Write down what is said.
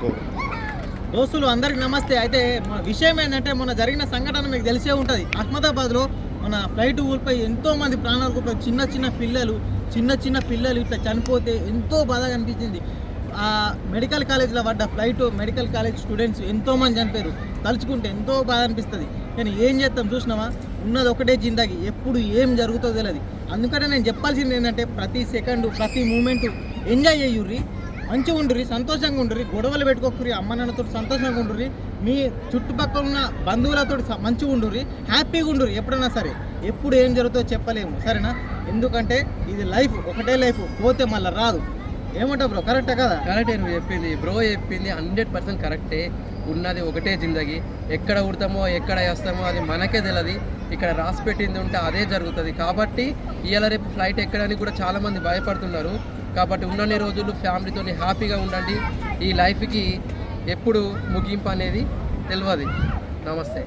అనుకో. దోస్తులు అందరికి నమస్తే. అయితే మన విషయం ఏంటంటే మొన్న జరిగిన సంఘటన మీకు తెలిసే ఉంటుంది. అహ్మదాబాద్లో మన ఫ్లైట్ ఊరిపై ఎంతోమంది ప్రాణాలు కోల్పోయి చిన్న పిల్లలు ఇట్లా చనిపోతే ఎంతో బాధగా అనిపించింది. ఆ మెడికల్ కాలేజ్లో పడ్డ మెడికల్ కాలేజ్ స్టూడెంట్స్ ఎంతోమంది చనిపోయారు. తలుచుకుంటే ఎంతో బాధ అనిపిస్తుంది. కానీ ఏం చేస్తాం చూసినావా, ఉన్నది ఒకటే జిందగీ, ఎప్పుడు ఏం జరుగుతుందో తెలియదు. అందుకనే నేను చెప్పాల్సింది ఏంటంటే ప్రతి సెకండ్ ప్రతి మూమెంట్ ఎంజాయ్ చేయుర్రి, మంచిగా ఉండుర్రి, సంతోషంగా ఉండుర్రి, గొడవలు పెట్టుకోకుర్రి, అమ్మ నాన్నతో సంతోషంగా ఉండుర్రి, మీ చుట్టుపక్కల ఉన్న బంధువులతో మంచిగా ఉండుర్రి, హ్యాపీగా ఉండుర్రి. ఎప్పుడైనా సరే ఎప్పుడు ఏం జరుగుతుందో చెప్పలేము, సరేనా? ఎందుకంటే ఇది లైఫ్, ఒకటే లైఫ్, పోతే మళ్ళీ రాదు. ఏమంటావు బ్రో, కరెక్టా కదా? కరెక్టే, నువ్వు చెప్పింది బ్రో చెప్పింది 100% కరెక్టే. ఉన్నది ఒకటే జిందగీ, ఎక్కడ ఉడతామో ఎక్కడ వేస్తామో అది మనకే తెలియదు. ఇక్కడ రాసి పెట్టింది ఉంటే అదే జరుగుతుంది. కాబట్టి ఇవాళ రేపు ఫ్లైట్ ఎక్కడానికి కూడా చాలామంది భయపడుతున్నారు. కాబట్టి ఉన్నన్ని రోజులు ఫ్యామిలీతో హ్యాపీగా ఉండండి. ఈ లైఫ్కి ఎప్పుడు ముగింపు అనేది తెలియదు. నమస్తే.